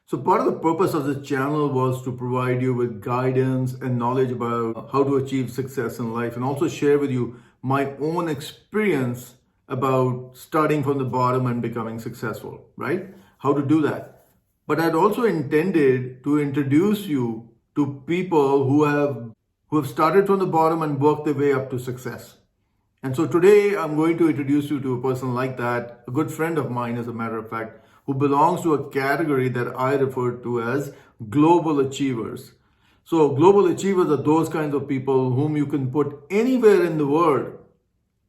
So part of the purpose of this channel was to provide you with guidance and knowledge about how to achieve success in life, and also share with you my own experience about starting from the bottom and becoming successful, right? How to do that. But I'd also intended to introduce you to people who have started from the bottom and worked their way up to success. And so today I'm going to introduce you to a person like that, a good friend of mine, as a matter of fact, who belongs to a category that I refer to as global achievers. So global achievers are those kinds of people whom you can put anywhere in the world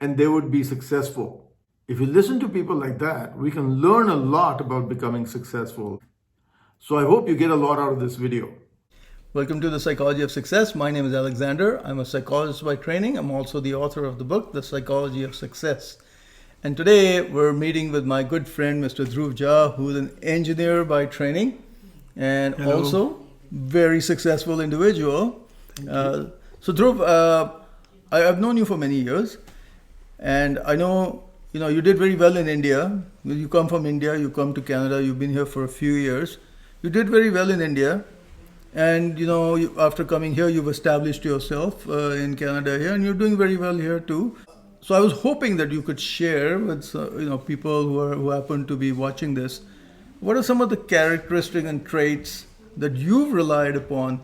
and they would be successful. If you listen to people like that, we can learn a lot about becoming successful. So I hope you get a lot out of this video. Welcome to the Psychology of Success. My name is Alexander. I'm a psychologist by training. I'm also the author of the book, The Psychology of Success. And today we're meeting with my good friend, Mr. Dhruv Jha, who's an engineer by training and Hello. also very successful individual. So Dhruv, I've known you for many years, and I know you did very well in India. You come from India, you come to Canada, you've been here for a few years. You did very well in India. And after coming here, you've established yourself in Canada here, and you're doing very well here too. So I was hoping that you could share with people who happen to be watching this, what are some of the characteristics and traits that you've relied upon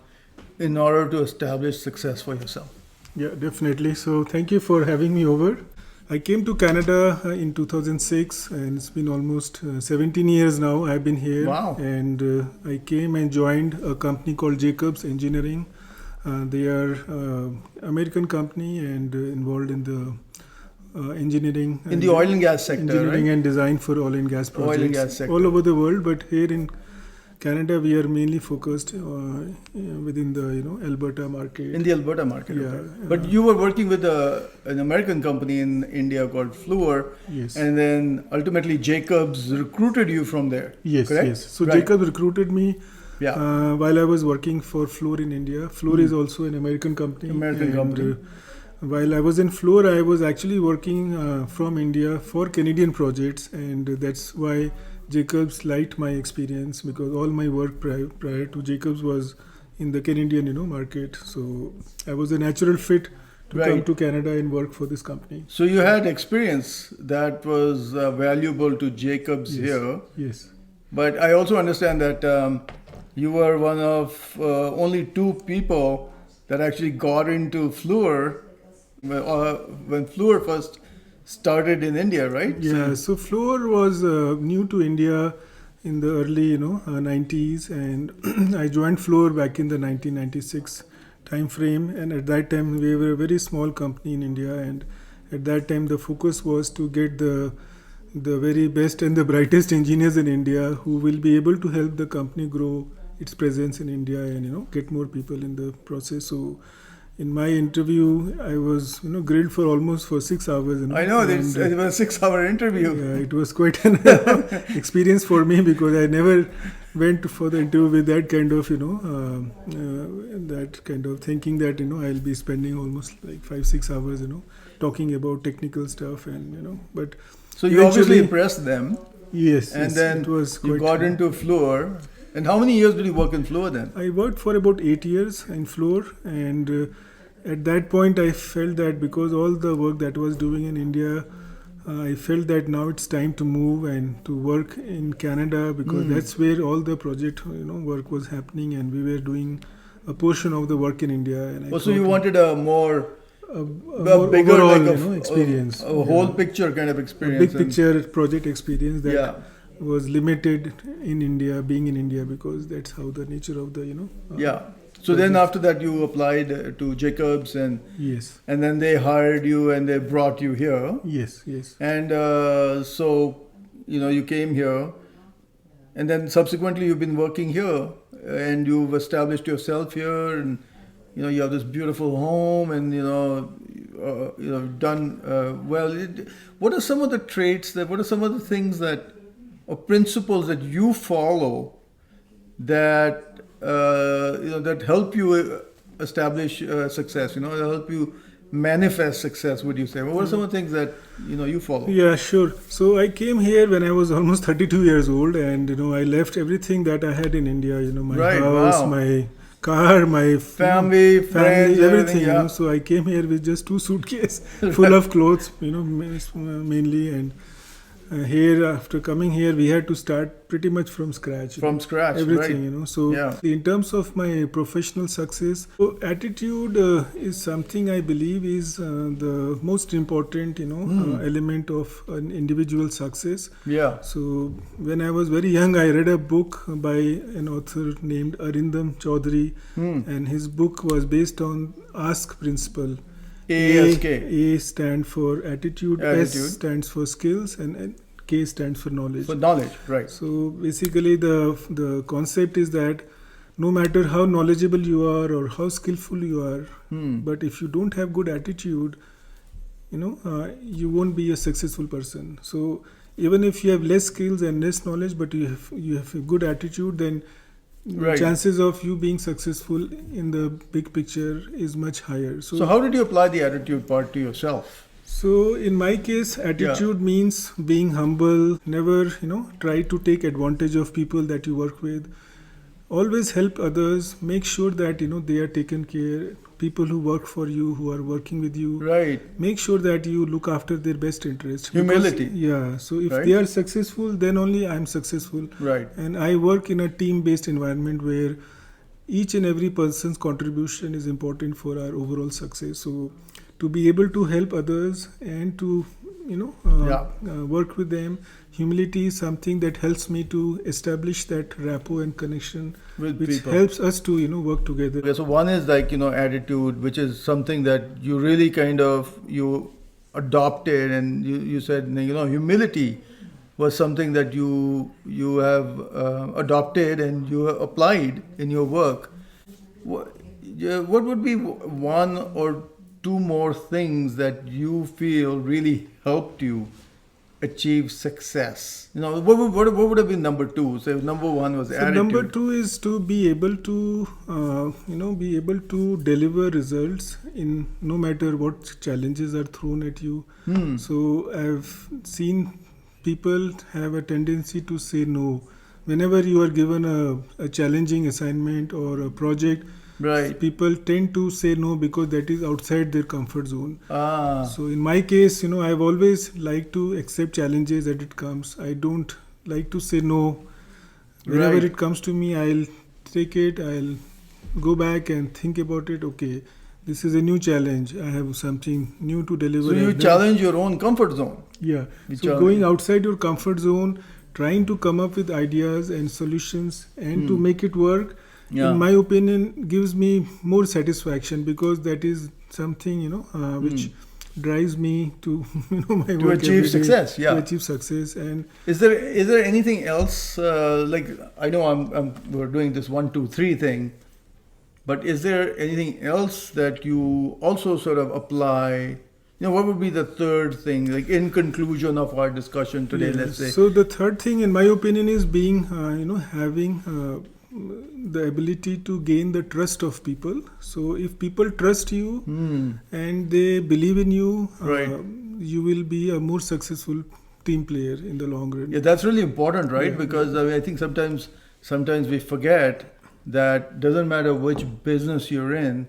in order to establish success for yourself? Yeah, definitely. So thank you for having me over. I came to Canada in 2006, and it's been almost 17 years now I've been here. Wow. And I came and joined a company called Jacobs Engineering. They are American company and involved in the engineering. In the oil and gas sector, engineering right? and design for oil and gas projects. Oil and gas sector. All over the world, but here in Canada, we are mainly focused within the Alberta market. In the Alberta market, Yeah, okay. But you were working with an American company in India called Fluor, Yes. and then ultimately Jacobs recruited you from there. Yes, correct? yes. So Right. Jacob recruited me Yeah. while I was working for Fluor in India. Fluor is also an American company. American company. While I was in Fluor, I was actually working from India for Canadian projects, and that's why Jacobs liked my experience, because all my work prior to Jacobs was in the Canadian market. So I was a natural fit to come Right. to Canada and work for this company. So you had experience that was valuable to Jacobs Yes. here. Yes. But I also understand that you were one of only two people that actually got into Fluor when Fluor first started in India, right? Yeah, so Fluor was new to India in the early 90s, and I joined Fluor back in the 1996 time frame. And at that time, we were a very small company in India, and at that time, the focus was to get the very best and the brightest engineers in India who will be able to help the company grow its presence in India and get more people in the process. So in my interview, I was grilled for almost 6 hours. I know, and, it was a 6-hour interview. yeah, it was quite an experience for me, because I never went for the interview with that kind of that kind of thinking that I'll be spending almost like 5-6 hours talking about technical stuff, and but So you obviously eventually- impressed them, yes, and yes, then it was you quite got into Fluor. And how many years did you work in Fluor then? I worked for about 8 years in Fluor, and at that point I felt that because all the work that I was doing in India, I felt that now it's time to move and to work in Canada, because that's where all the project work was happening, and we were doing a portion of the work in India. And I So you thought wanted a more a a bigger, overall, like experience, a whole picture kind of experience. big and- picture project experience that Yeah. was limited in India, being in India, because that's how the nature of the Yeah. So then after that you applied to Jacobs, and Yes, then they hired you and they brought you here. yes, yes. And so you came here, and then subsequently you've been working here, and you've established yourself here, and you have this beautiful home, and done well. What are some of the traits what are some of the things or principles that you follow that that help you establish success? Help you manifest success, would you say? What are some of the things that you follow? Yeah, sure. So I came here when I was almost 32 years old, and I left everything that I had in India. My Right, house, wow. my car, my Family, friends, everything. yeah. So I came here with just 2 suitcases full of clothes. Mainly, and here after coming here, we had to start pretty much from scratch. From scratch, everything. right. So Yeah. in terms of my professional success, so attitude is something I believe is the most important element of an individual success. Yeah. So when I was very young, I read a book by an author named Arindam Chaudhary, and his book was based on ask principle. ASK. A stands for attitude, S Attitude. stands for skills, and K stands for knowledge. For knowledge, right. So basically, the concept is that no matter how knowledgeable you are or how skillful you are, but if you don't have good attitude, you won't be a successful person. So even if you have less skills and less knowledge, but you have a good attitude, then Right. chances of you being successful in the big picture is much higher. So how did you apply the attitude part to yourself? So in my case, attitude means being humble, never, try to take advantage of people that you work with. Always help others, make sure that, they are taken care. People who work for you, who are working with you, Right. make sure that you look after their best interest. Humility. Yeah. So if Right. they are successful, then only I'm successful. Right. And I work in a team-based environment where each and every person's contribution is important for our overall success. So to be able to help others and to work with them, humility is something that helps me to establish that rapport and connection, With which people. helps us to work together. Okay, so one is like, attitude, which is something that you really kind of, you adopted, and you said, humility was something that you have adopted and you have applied in your work. What would be one or two more things that you feel really helped you achieve success? What would have been number two? So if number one was So attitude. number two is to be able to, be able to deliver results in no matter what challenges are thrown at you. So I've seen people have a tendency to say no. Whenever you are given a challenging assignment or a project, Right. people tend to say no because that is outside their comfort zone. Ah. So in my case, I've always liked to accept challenges as it comes. I don't like to say no. Whenever Right. it comes to me, I'll take it. I'll go back and think about it. Okay, this is a new challenge. I have something new to deliver. So you I've done- challenge your own comfort zone. Yeah. You So challenge- going outside your comfort zone, trying to come up with ideas and solutions and to make it work, Yeah. in my opinion, gives me more satisfaction because that is something which drives me to my To work achieve every day, success, yeah. to achieve success. And Is there anything else like, I know we're doing this 1, 2, 3 thing, but is there anything else that you also sort of apply? What would be the third thing, like in conclusion of our discussion today? yeah, Let's say. so the third thing, in my opinion, is being having the ability to gain the trust of people. So if people trust you and they believe in you, Right. you will be a more successful team player in the long run. Yeah, that's really important, right? Because I think sometimes we forget that doesn't matter which business you're in,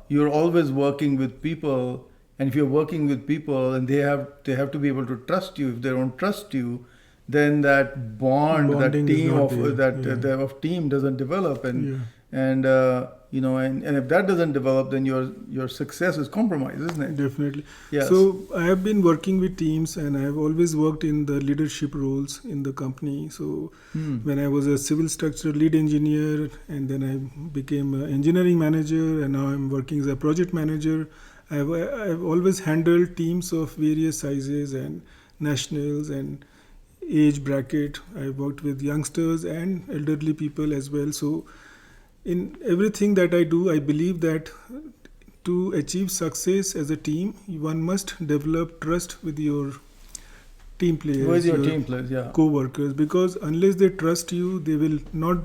you're always working with people, and if you're working with people and they have to be able to trust you. If they don't trust you, then that Bonding that is team not of there. of team doesn't develop, and Yeah. and and if that doesn't develop, then your success is compromised, isn't it? Definitely. Yes. So I have been working with teams, and I have always worked in the leadership roles in the company. So when I was a civil structure lead engineer, and then I became an engineering manager, and now I'm working as a project manager. I've always handled teams of various sizes and nationals and age bracket. I've worked with youngsters and elderly people as well. So in everything that I do, I believe that to achieve success as a team, one must develop trust with your team players, With your team players, yeah. co-workers, because unless they trust you, they will not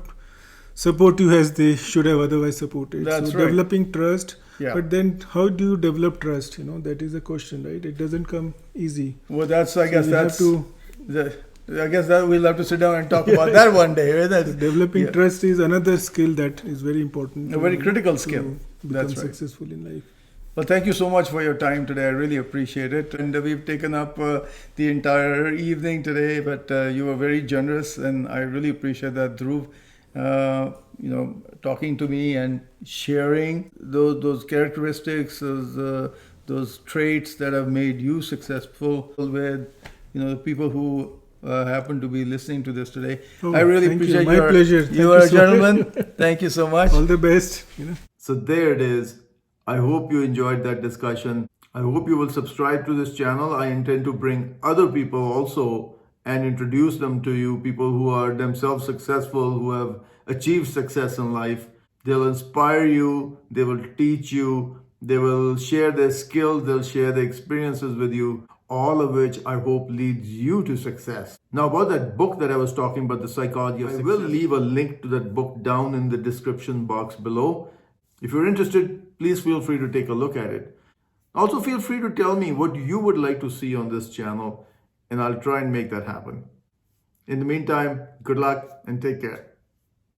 support you as they should have otherwise supported. That's so right. developing trust, Yeah. But then how do you develop trust? That is the question, right? It doesn't come easy. Well, that's, I So guess you have that's, to- I guess that we'll have to sit down and talk about that one day. Right? That's, Developing yeah. trust is another skill that is very important. A very to- critical to skill. Become That's right. successful in life. Well, thank you so much for your time today. I really appreciate it. And we've taken up the entire evening today, but you were very generous, and I really appreciate that, Dhruv. Talking to me and sharing those characteristics, those traits that have made you successful with, the people who happen to be listening to this today. Oh, I really thank you. appreciate My pleasure. Thank You are you a so gentleman. Thank you so much. All the best. So there it is. I hope you enjoyed that discussion. I hope you will subscribe to this channel. I intend to bring other people also and introduce them to you, people who are themselves successful, who have achieved success in life. They'll inspire you, they will teach you, they will share their skills, they'll share their experiences with you, all of which I hope leads you to success. Now, about that book that I was talking about, The Psychology of Success, I will leave a link to that book down in the description box below. If you're interested, please feel free to take a look at it. Also, feel free to tell me what you would like to see on this channel, and I'll try and make that happen. In the meantime, good luck and take care.